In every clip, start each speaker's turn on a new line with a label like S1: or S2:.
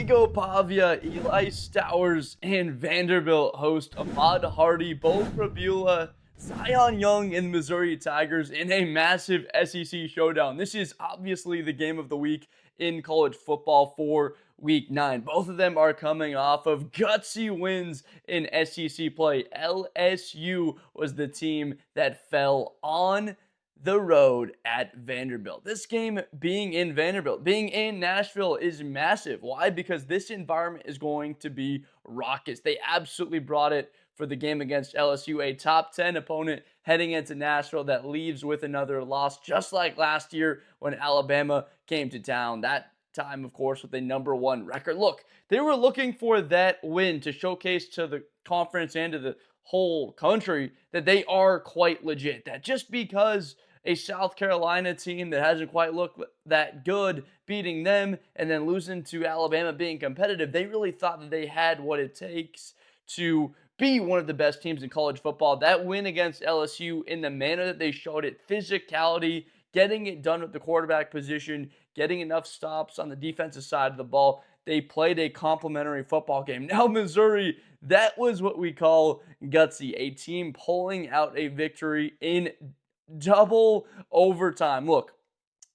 S1: Diego Pavia, Eli Stowers, and Vanderbilt host Ahmad Hardy, Beau Pribula, Zion Young, and the Missouri Tigers in a massive SEC showdown. This is obviously the game of the week in college football for Week 9. Both of them are coming off of gutsy wins in SEC play. LSU was the team that fell on the road at Vanderbilt. This game being in Vanderbilt, being in Nashville is massive. Why? Because this environment is going to be raucous. They absolutely brought it for the game against LSU, a top 10 opponent heading into Nashville that leaves with another loss, just like last year when Alabama came to town. That time, of course, with a number 1 record. Look, they were looking for that win to showcase to the conference and to the whole country that they are quite legit. That just because a South Carolina team that hasn't quite looked that good, beating them and then losing to Alabama being competitive, they really thought that they had what it takes to be one of the best teams in college football. That win against LSU in the manner that they showed it, physicality, getting it done with the quarterback position, getting enough stops on the defensive side of the ball. They played a complimentary football game. Now Missouri, that was what we call gutsy, a team pulling out a victory in double overtime. Look,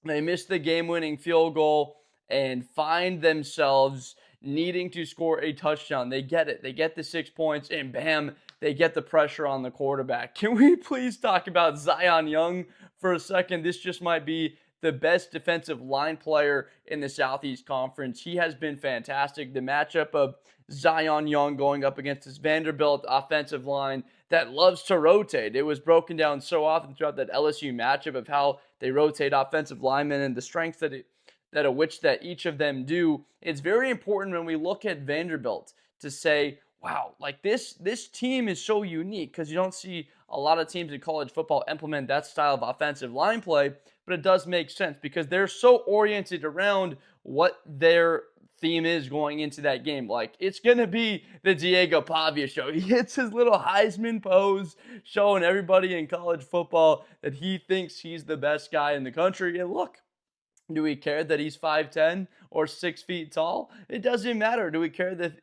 S1: they missed the game-winning field goal and find themselves needing to score a touchdown. They get it. They get the 6 points, and bam, they get the pressure on the quarterback. Can we please talk about Zion Young for a second? This just might be the best defensive line player in the Southeast Conference. He has been fantastic. The matchup of Zion Young going up against his Vanderbilt offensive line that loves to rotate. It was broken down so often throughout that LSU matchup of how they rotate offensive linemen and the strengths that each of them do. It's very important when we look at Vanderbilt to say, wow, like this team is so unique, because you don't see a lot of teams in college football implement that style of offensive line play, but it does make sense because they're so oriented around what their theme is going into that game. Like, it's going to be the Diego Pavia show. He hits his little Heisman pose, showing everybody in college football that he thinks he's the best guy in the country. And look, do we care that he's 5'10" or 6 feet tall? It doesn't matter. Do we care that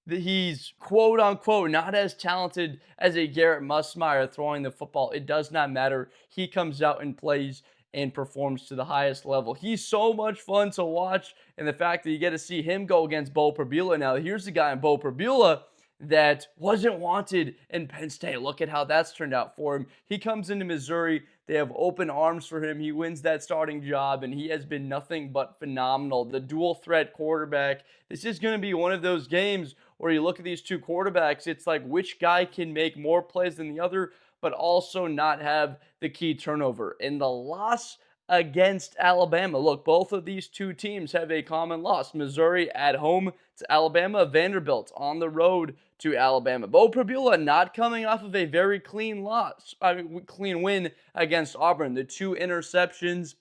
S1: he's quote unquote not as talented as a Garrett Musmeyer throwing the football? It does not matter. He comes out and plays and performs to the highest level. He's so much fun to watch, and the fact that you get to see him go against Beau Pribula. Now, here's the guy in Beau Pribula that wasn't wanted in Penn State. Look at how that's turned out for him. He comes into Missouri. They have open arms for him. He wins that starting job, and he has been nothing but phenomenal. The dual threat quarterback. This is going to be one of those games where you look at these two quarterbacks. It's like, which guy can make more plays than the other, but also not have the key turnover. In the loss against Alabama, look, both of these two teams have a common loss. Missouri at home to Alabama, Vanderbilt on the road to Alabama. Beau Pribula not coming off of a very clean win against Auburn. The 2 interceptions,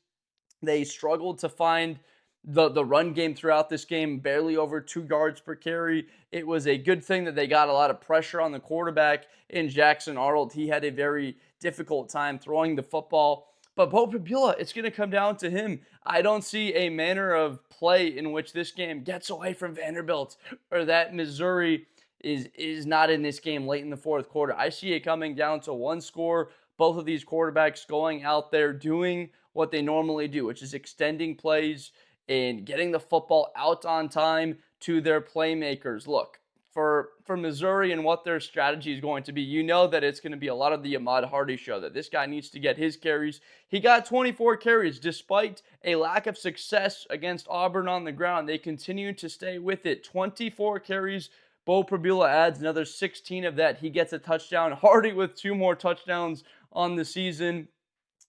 S1: they struggled to find the run game throughout this game, barely over 2 yards per carry. It was a good thing that they got a lot of pressure on the quarterback in Jackson Arnold. He had a very difficult time throwing the football. But Beau Pribula, it's going to come down to him. I don't see a manner of play in which this game gets away from Vanderbilt, or that Missouri is not in this game late in the fourth quarter. I see it coming down to 1 score. Both of these quarterbacks going out there doing what they normally do, which is extending plays and getting the football out on time to their playmakers. Look, for Missouri and what their strategy is going to be, you know that it's going to be a lot of the Ahmad Hardy show, that this guy needs to get his carries. He got 24 carries despite a lack of success against Auburn on the ground. They continue to stay with it. 24 carries. Beau Pribula adds another 16 of that. He gets a touchdown. Hardy with 2 more touchdowns on the season.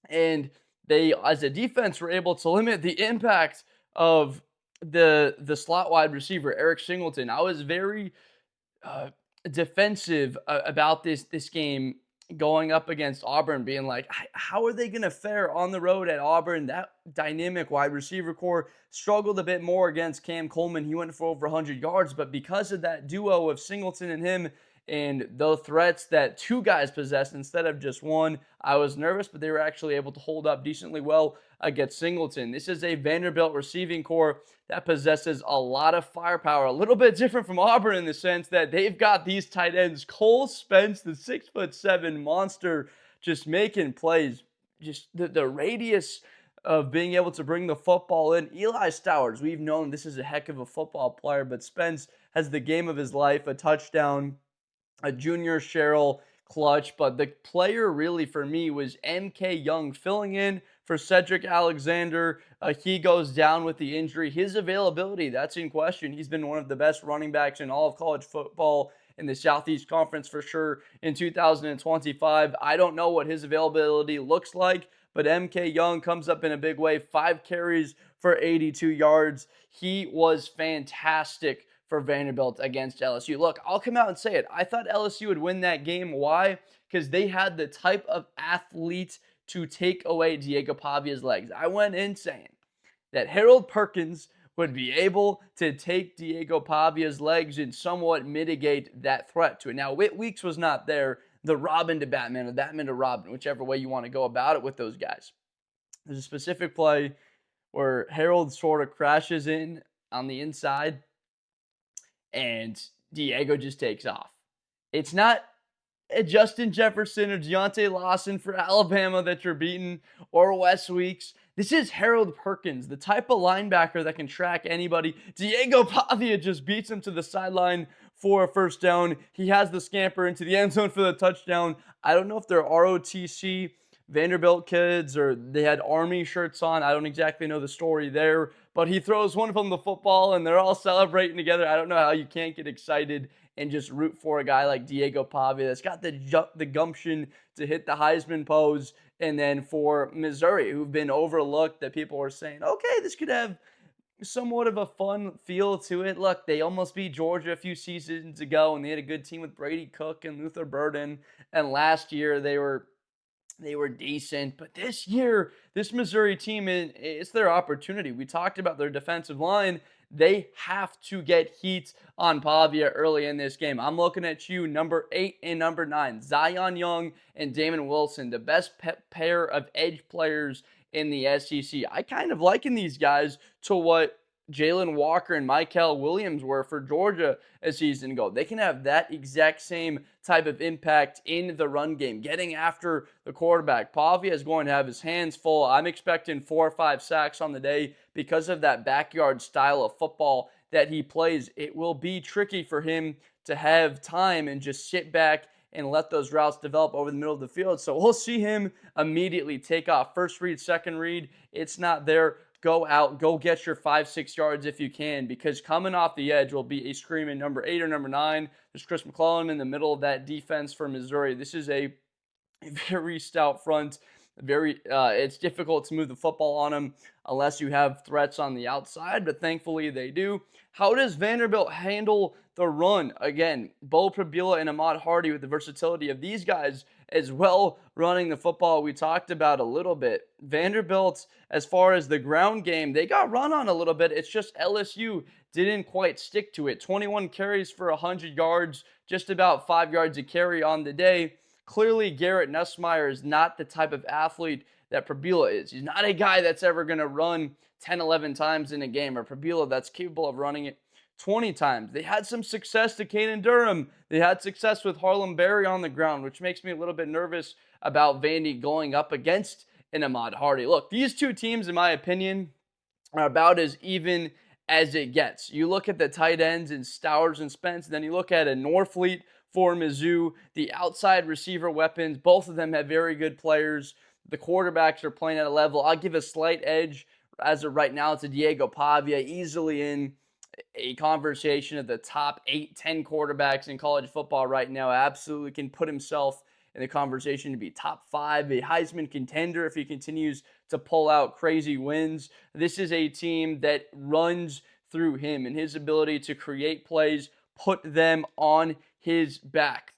S1: And they, as a defense, were able to limit the impact of the slot wide receiver, Eric Singleton. I was very defensive about this game going up against Auburn, being like, how are they going to fare on the road at Auburn? That dynamic wide receiver core struggled a bit more against Cam Coleman. He went for over 100 yards, but because of that duo of Singleton and him and the threats that 2 guys possessed instead of just one, I was nervous, but they were actually able to hold up decently well against Singleton. This is a Vanderbilt receiving core that possesses a lot of firepower, a little bit different from Auburn in the sense that they've got these tight ends. Cole Spence, the 6'7" monster, just making plays. Just the radius of being able to bring the football in. Eli Stowers, we've known this is a heck of a football player, but Spence has the game of his life, a touchdown, a junior Sherrill clutch, but the player really for me was M.K. Young filling in for Sedrick Alexander. He goes down with the injury. His availability, that's in question. He's been one of the best running backs in all of college football in the Southeast Conference for sure in 2025. I don't know what his availability looks like, but M.K. Young comes up in a big way. 5 carries for 82 yards. He was fantastic for Vanderbilt against LSU. Look, I'll come out and say it. I thought LSU would win that game. Why? Because they had the type of athlete to take away Diego Pavia's legs. I went in saying that Harold Perkins would be able to take Diego Pavia's legs and somewhat mitigate that threat to it. Now, Whit Weeks was not there. The Robin to Batman or Batman to Robin, whichever way you want to go about it with those guys. There's a specific play where Harold sort of crashes in on the inside and Diego just takes off. It's not a Justin Jefferson or Deontay Lawson for Alabama that you're beating or Wes Weeks. This is Harold Perkins, the type of linebacker that can track anybody. Diego Pavia just beats him to the sideline for a first down. He has the scamper into the end zone for the touchdown. I don't know if they're ROTC Vanderbilt kids or they had Army shirts on. I don't exactly know the story there, but he throws one of them the football and they're all celebrating together. I don't know how you can't get excited and just root for a guy like Diego Pavia that's got the gumption to hit the Heisman pose. And then for Missouri, who've been overlooked, that people are saying, okay, this could have somewhat of a fun feel to it. Look, they almost beat Georgia a few seasons ago, and they had a good team with Brady Cook and Luther Burden. And last year, they were decent. But this year, this Missouri team, it's their opportunity. We talked about their defensive line. They have to get heat on Pavia early in this game. I'm looking at you, number 8 and number 9, Zion Young and Damon Wilson, the best pair of edge players in the SEC. I kind of liken these guys to what Jalen Walker and Michael Williams were for Georgia a season ago. They can have that exact same type of impact in the run game, getting after the quarterback. Pavia is going to have his hands full. I'm expecting 4 or 5 sacks on the day because of that backyard style of football that he plays. It will be tricky for him to have time and just sit back and let those routes develop over the middle of the field. So we'll see him immediately take off. First read, second read, it's not there. Go out, go get your 5-6 yards if you can, because coming off the edge will be a screaming number 8 or number 9. There's Chris McClellan in the middle of that defense for Missouri. This is a very stout front. It's difficult to move the football on them unless you have threats on the outside, but thankfully they do. How does Vanderbilt handle the run? Again, Beau, Pribula, and Ahmad Hardy with the versatility of these guys as well running the football we talked about a little bit. Vanderbilt, as far as the ground game, they got run on a little bit. It's just LSU didn't quite stick to it. 21 carries for 100 yards, just about 5 yards a carry on the day. Clearly, Garrett Nussmeier is not the type of athlete that Pribula is. He's not a guy that's ever going to run 10, 11 times in a game, or Pribula that's capable of running it 20 times. They had some success to Caden Durham. They had success with Harlem Berry on the ground, which makes me a little bit nervous about Vandy going up against an Ahmad Hardy. Look, these two teams, in my opinion, are about as even as it gets. You look at the tight ends in Stowers and Spence, and then you look at a Norfleet for Mizzou. The outside receiver weapons, both of them have very good players. The quarterbacks are playing at a level. I'll give a slight edge as of right now to Diego Pavia, easily in a conversation of the top 8-10 quarterbacks in college football right now. Absolutely can put himself in the conversation to be top 5, a Heisman contender if he continues to pull out crazy wins. This is a team that runs through him and his ability to create plays, put them on his back.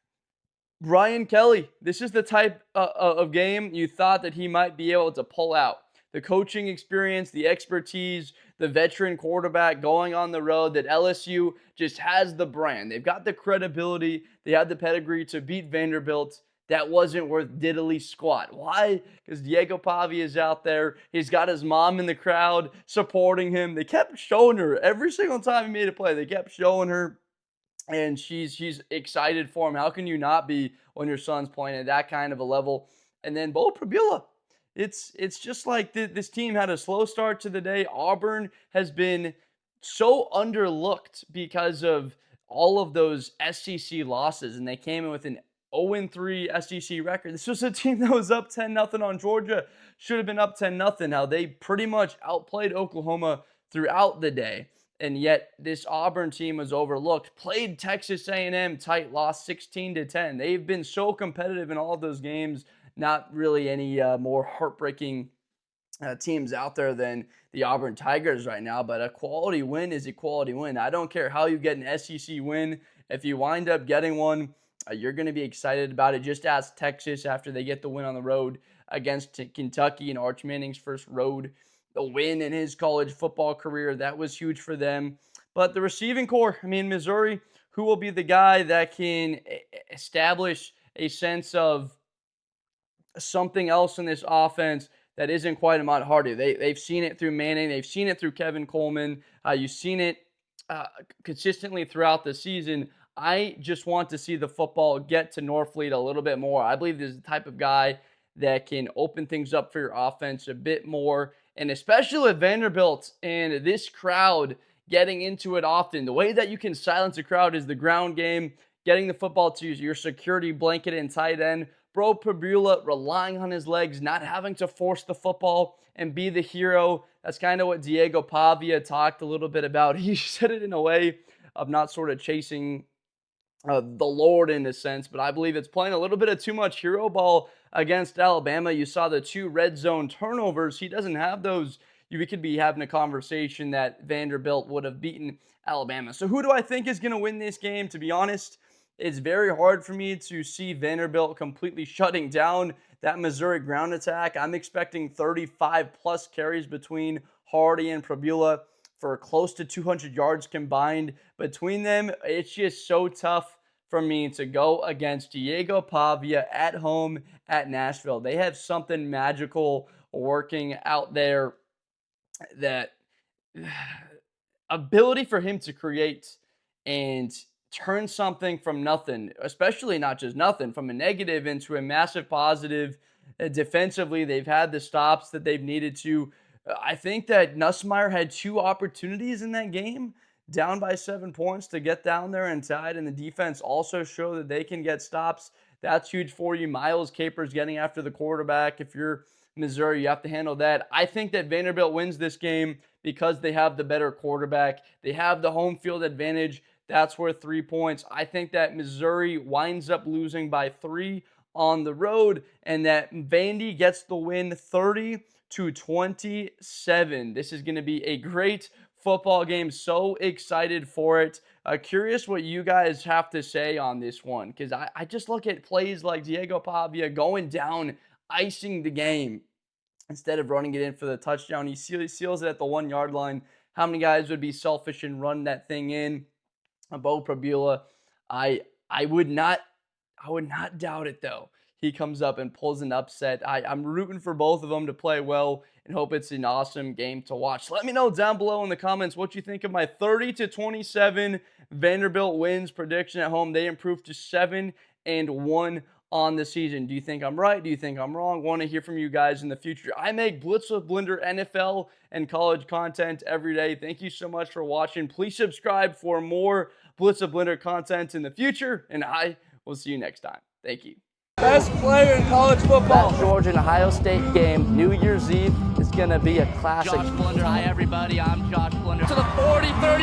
S1: Brian Kelly, this is the type of game you thought that he might be able to pull out. The coaching experience, the expertise, the veteran quarterback going on the road, that LSU just has the brand. They've got the credibility. They have the pedigree to beat Vanderbilt. that wasn't worth diddly squat. Why? Because Diego Pavia is out there. He's got his mom in the crowd supporting him. They kept showing her every single time he made a play. They kept showing her, and she's excited for him. How can you not be when your son's playing at that kind of a level? And then Beau Pribula. It's just like this team had a slow start to the day. Auburn has been so underlooked because of all of those SEC losses, and they came in with an 0-3 SEC record. This was a team that was up 10-0 on Georgia. Should have been up 10-0. How they pretty much outplayed Oklahoma throughout the day. And yet this Auburn team was overlooked. Played Texas A&M tight, lost 16-10. They've been so competitive in all of those games. Not really any more heartbreaking teams out there than the Auburn Tigers right now. But a quality win is a quality win. I don't care how you get an SEC win. If you wind up getting one, you're going to be excited about it. Just ask Texas after they get the win on the road against Kentucky in Arch Manning's first road win in his college football career. That was huge for them. But the receiving core, I mean, Missouri, who will be the guy that can establish a sense of something else in this offense that isn't quite Ahmad Hardy? They've seen it through Manning. They've seen it through Kevin Coleman. You've seen it consistently throughout the season. I just want to see the football get to Norfleet a little bit more. I believe this is the type of guy that can open things up for your offense a bit more, and especially at Vanderbilt and this crowd getting into it often. The way that you can silence a crowd is the ground game, getting the football to your security blanket and tight end. Beau Pribula relying on his legs, not having to force the football and be the hero. That's kind of what Diego Pavia talked a little bit about. He said it in a way of not sort of chasing the Lord in a sense, but I believe it's playing a little bit of too much hero ball against Alabama. You saw the 2 red zone turnovers. He doesn't have those. We could be having a conversation that Vanderbilt would have beaten Alabama. So who do I think is going to win this game? To be honest, it's very hard for me to see Vanderbilt completely shutting down that Missouri ground attack. I'm expecting 35-plus carries between Hardy and Pribula for close to 200 yards combined between them. It's just so tough for me to go against Diego Pavia at home at Nashville. They have something magical working out there, that ability for him to create and turn something from nothing, especially not just nothing, from a negative into a massive positive. Defensively, they've had the stops that they've needed to. I think that Nussmeier had 2 opportunities in that game, down by 7 points, to get down there and tied, and the defense also showed that they can get stops. That's huge for you. Miles Capers getting after the quarterback. If you're Missouri, you have to handle that. I think that Vanderbilt wins this game because they have the better quarterback. They have the home field advantage. That's worth 3 points. I think that Missouri winds up losing by 3 on the road, and that Vandy gets the win 30-27. This is going to be a great football game. So excited for it. Curious what you guys have to say on this one, because I just look at plays like Diego Pavia going down, icing the game, instead of running it in for the touchdown. He seals it at the 1-yard line. How many guys would be selfish and run that thing in? Beau Pribula, I would not doubt it, though. He comes up and pulls an upset. I'm rooting for both of them to play well and hope it's an awesome game to watch. Let me know down below in the comments what you think of my 30-27 Vanderbilt wins prediction at home. They improved to 7-1 on the season. Do you think I'm right? Do you think I'm wrong? Want to hear from you guys in the future. I make Blitz with Blender NFL and college content every day. Thank you so much for watching. Please subscribe for more Blitz with Blender content in the future, and I will see you next time. Thank you. Best player in college football. That Georgia and Ohio State game, New Year's Eve, is going to be a classic. Josh Blender. Hi, everybody. I'm Josh Blender. To the 40, 30.